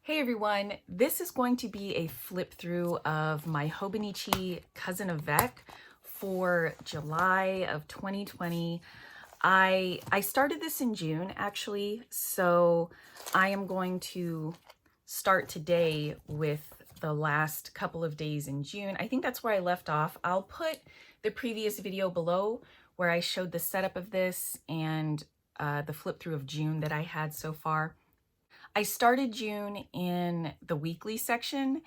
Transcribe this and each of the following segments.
Hey everyone, this is going to be a flip through of my Hobonichi Cousin Avec for July of 2020. I started this in June actually, so I am going to start today with the last couple of days in June. I think that's where I left off. I'll put the previous video below where I showed the setup of this and the flip through of June that I had so far. I started June in the weekly section,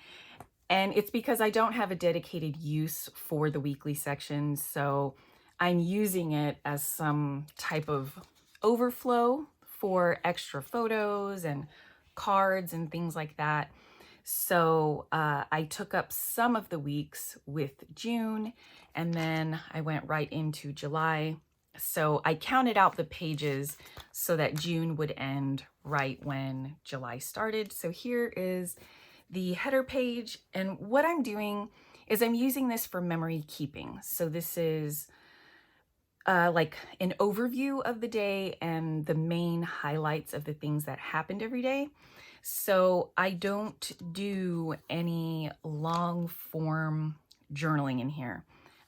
and it's because I don't have a dedicated use for the weekly section, so I'm using it as some type of overflow for extra photos and cards and things like that. So I took up some of the weeks with June, and then I went right into July. So I counted out the pages so that June would end right when July started. So here is the header page. And what I'm doing is I'm using this for memory keeping. So this is like an overview of the day and the main highlights of the things that happened every day. So I don't do any long form journaling in here.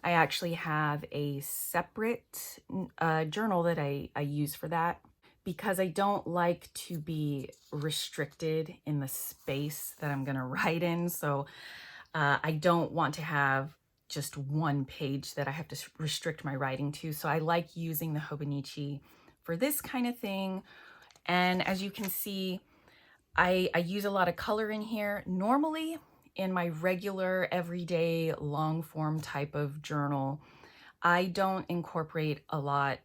I actually have a separate journal that I use for that because I don't like to be restricted in the space that I'm going to write in. So I don't want to have just one page that I have to restrict my writing to. So I like using the Hobonichi for this kind of thing. And as you can see, I use a lot of color in here. Normally, in my regular, everyday, long form type of journal, I don't incorporate a lot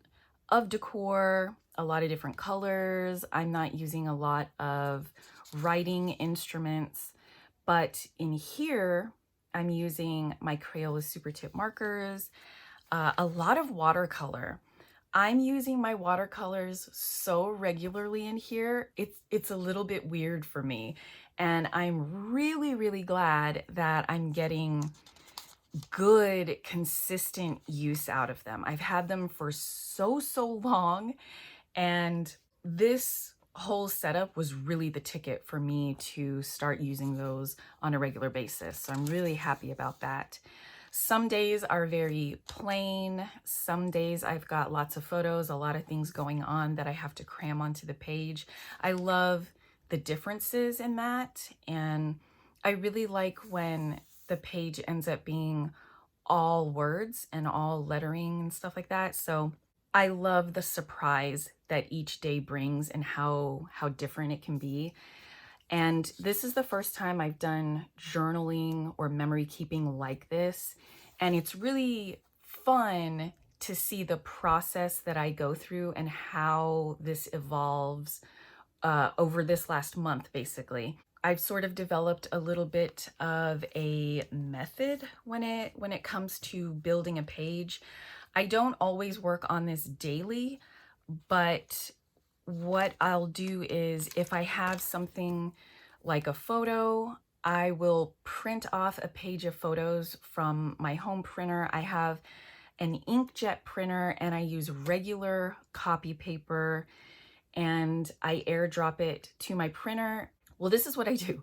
of decor, a lot of different colors. I'm not using a lot of writing instruments, but in here, I'm using my Crayola Super Tip markers, a lot of watercolor. I'm using my watercolors so regularly in here, it's a little bit weird for me. And I'm really glad that I'm getting good, consistent use out of them. I've had them for so long, and this whole setup was really the ticket for me to start using those on a regular basis. So I'm really happy about that. Some days are very plain. Some days I've got lots of photos, a lot of things going on that I have to cram onto the page. I love the differences in that. And I really like when the page ends up being all words and all lettering and stuff like that. So I love the surprise that each day brings and how different it can be. And this is the first time I've done journaling or memory keeping like this. And it's really fun to see the process that I go through and how this evolves over this last month, basically. I've sort of developed a little bit of a method when it comes to building a page. I don't always work on this daily, but what I'll do is if I have something like a photo, I will print off a page of photos from my home printer. I have an inkjet printer and I use regular copy paper and I airdrop it to my printer. Well, this is what I do.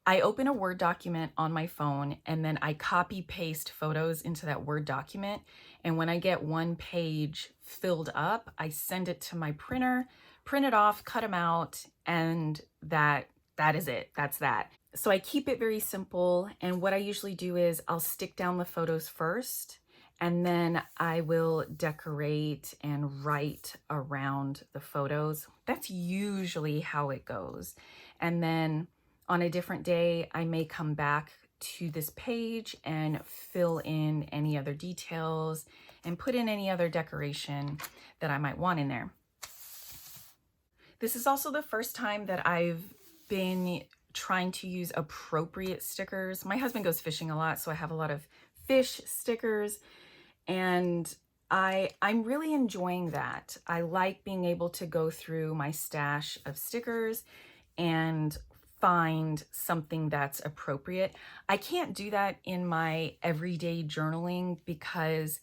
I open a Word document on my phone and then I copy paste photos into that Word document. And when I get one page filled up, I send it to my printer, print it off, cut them out, and that is it. That's that. So I keep it very simple. And what I usually do is I'll stick down the photos first, and then I will decorate and write around the photos. That's usually how it goes. And then on a different day, I may come back to this page and fill in any other details and put in any other decoration that I might want in there. This is also the first time that I've been trying to use appropriate stickers. My husband goes fishing a lot, so I have a lot of fish stickers, and I'm really enjoying that. I like being able to go through my stash of stickers and find something that's appropriate. I can't do that in my everyday journaling because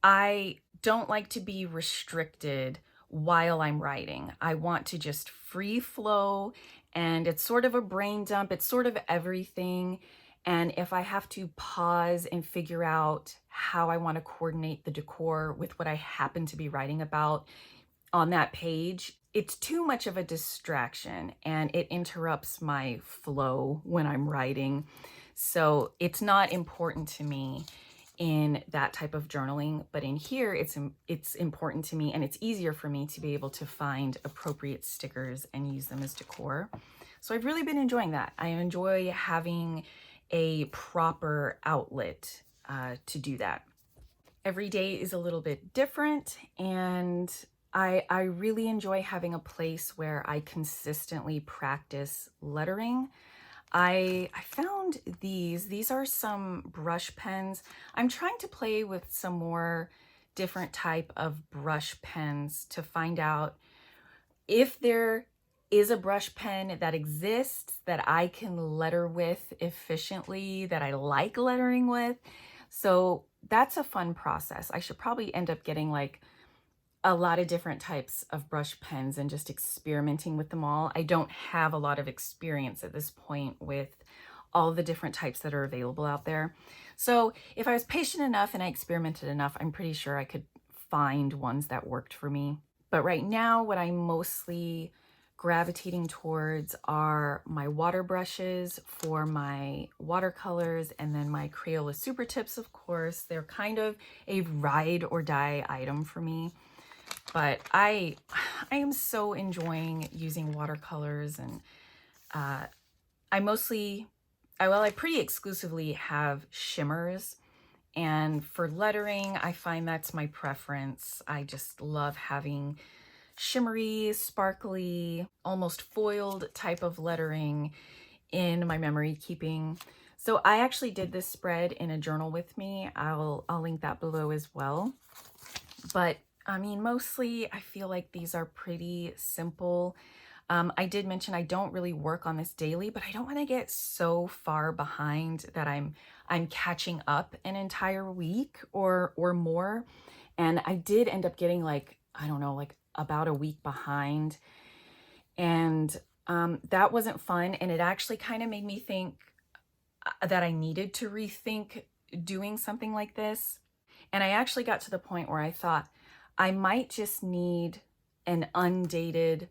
I don't like to be restricted while I'm writing. I want to just free flow and it's sort of a brain dump. It's sort of everything. And if I have to pause and figure out how I want to coordinate the decor with what I happen to be writing about on that page, it's too much of a distraction and it interrupts my flow when I'm writing. So it's not important to me in that type of journaling, but in here it's important to me, and it's easier for me to be able to find appropriate stickers and use them as decor. So I've really been enjoying that. I enjoy having a proper outlet to do that. Every day is a little bit different, and I really enjoy having a place where I consistently practice lettering. I found these are some brush pens. I'm trying to play with some more different type of brush pens to find out if there is a brush pen that exists that I can letter with efficiently, that I like lettering with. So that's a fun process. I should probably end up getting like a lot of different types of brush pens and just experimenting with them all. I don't have a lot of experience at this point with all the different types that are available out there. So if I was patient enough and I experimented enough, I'm pretty sure I could find ones that worked for me. But right now, what I'm mostly gravitating towards are my water brushes for my watercolors, and then my Crayola Super Tips, of course. They're kind of a ride or die item for me. But I am so enjoying using watercolors, and I pretty exclusively have shimmers. And for lettering, I find that's my preference. I just love having shimmery, sparkly, almost foiled type of lettering in my memory keeping. So I actually did this spread in a journal with me. I'll link that below as well. But I mean, mostly I feel like these are pretty simple. I did mention I don't really work on this daily, but I don't want to get so far behind that I'm catching up an entire week or more. And I did end up getting like, I don't know, like about a week behind. And that wasn't fun. And it actually kind of made me think that I needed to rethink doing something like this. And I actually got to the point where I thought I might just need an undated,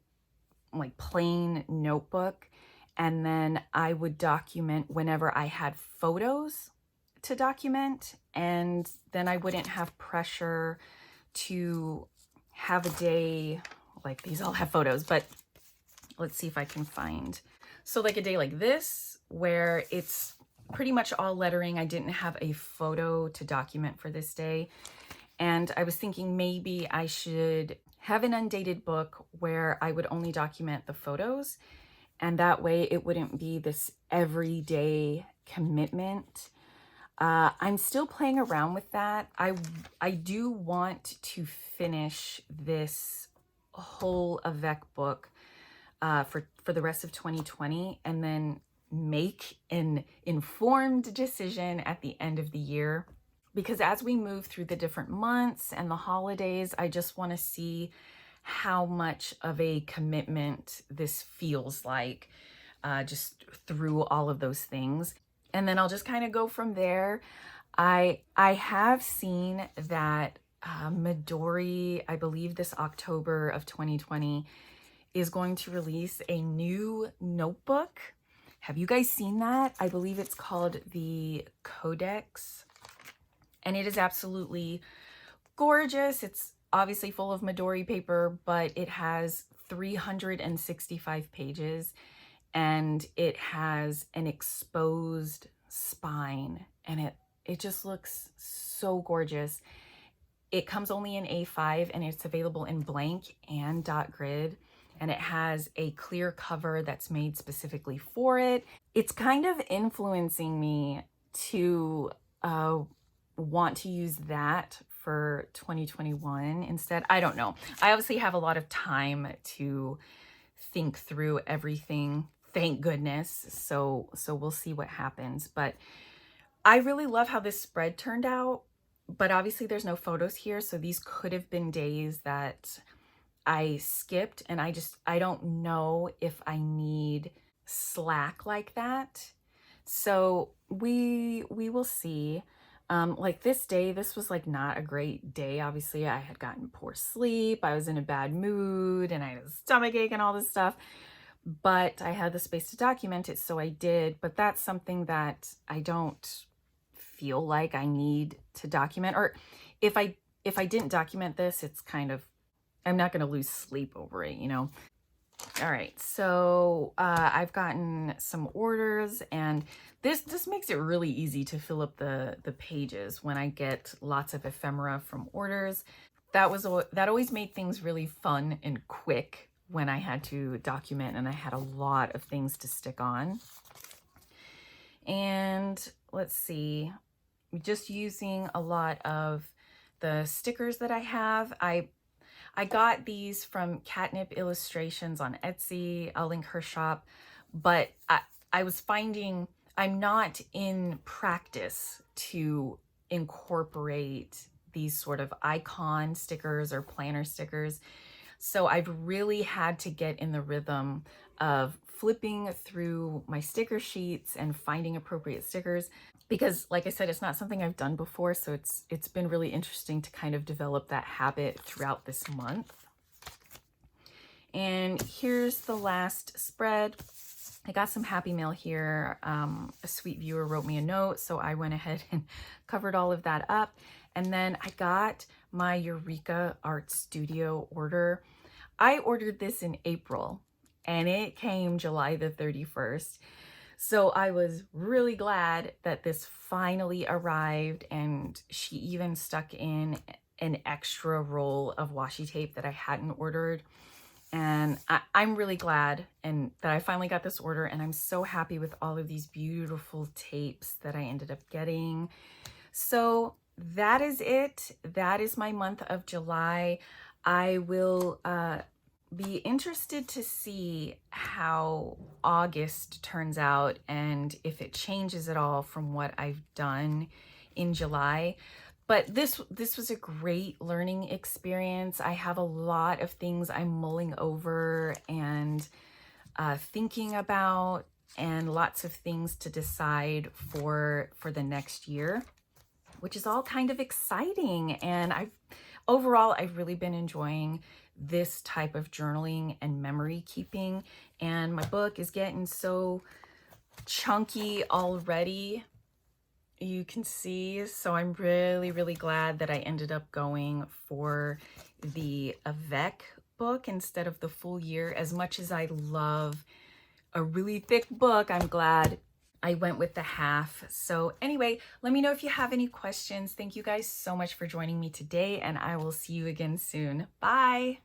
like plain notebook, and then I would document whenever I had photos to document, and then I wouldn't have pressure to have a day like these all have photos. But let's see if I can find, so like a day like this where it's pretty much all lettering. I didn't have a photo to document for this day, and I was thinking maybe I should have an undated book where I would only document the photos, and that way it wouldn't be this everyday commitment. I'm still playing around with that. I do want to finish this whole Avec book for the rest of 2020, and then make an informed decision at the end of the year. Because as we move through the different months and the holidays, I just want to see how much of a commitment this feels like, just through all of those things. And then I'll just kind of go from there. I have seen that Midori, I believe this October of 2020, is going to release a new notebook. Have you guys seen that? I believe it's called the Codex. And it is absolutely gorgeous. It's obviously full of Midori paper, but it has 365 pages, and it has an exposed spine, and it just looks so gorgeous. It comes only in A5, and it's available in blank and dot grid, and it has a clear cover that's made specifically for it. It's kind of influencing me to want to use that for 2021 instead. I don't know. I obviously have a lot of time to think through everything, thank goodness. So we'll see what happens. But I really love how this spread turned out, but obviously there's no photos here, so these could have been days that I skipped, and I don't know if I need slack like that. So we will see. Like this day, this was like not a great day. Obviously, I had gotten poor sleep. I was in a bad mood and I had a stomach ache and all this stuff. But I had the space to document it, so I did. But that's something that I don't feel like I need to document. Or if I didn't document this, it's kind of, I'm not going to lose sleep over it, you know. All right, so I've gotten some orders, and this makes it really easy to fill up the pages when I get lots of ephemera from orders. That always made things really fun and quick when I had to document, and I had a lot of things to stick on. And let's see, just using a lot of the stickers that I have. I got these from Katnipp Illustrations on Etsy. I'll link her shop. But I was finding I'm not in practice to incorporate these sort of icon stickers or planner stickers. So I've really had to get in the rhythm of flipping through my sticker sheets and finding appropriate stickers, because like I said, it's not something I've done before. So it's been really interesting to kind of develop that habit throughout this month. And here's the last spread. I got some happy mail here. A sweet viewer wrote me a note, so I went ahead and covered all of that up. And then I got my Eureka Art Studio order. I ordered this in April and it came July the 31st. So I was really glad that this finally arrived, and she even stuck in an extra roll of washi tape that I hadn't ordered. And I'm really glad and that I finally got this order, and I'm so happy with all of these beautiful tapes that I ended up getting. So that is it. That is my month of July. I will be interested to see how August turns out and if it changes at all from what I've done in July. But this was a great learning experience. I have a lot of things I'm mulling over and thinking about, and lots of things to decide for the next year, which is all kind of exciting. And overall, I've really been enjoying this type of journaling and memory keeping. And my book is getting so chunky already, you can see. So I'm really, really glad that I ended up going for the Avec book instead of the full year. As much as I love a really thick book, I'm glad I went with the half. So anyway, let me know if you have any questions. Thank you guys so much for joining me today, and I will see you again soon. Bye.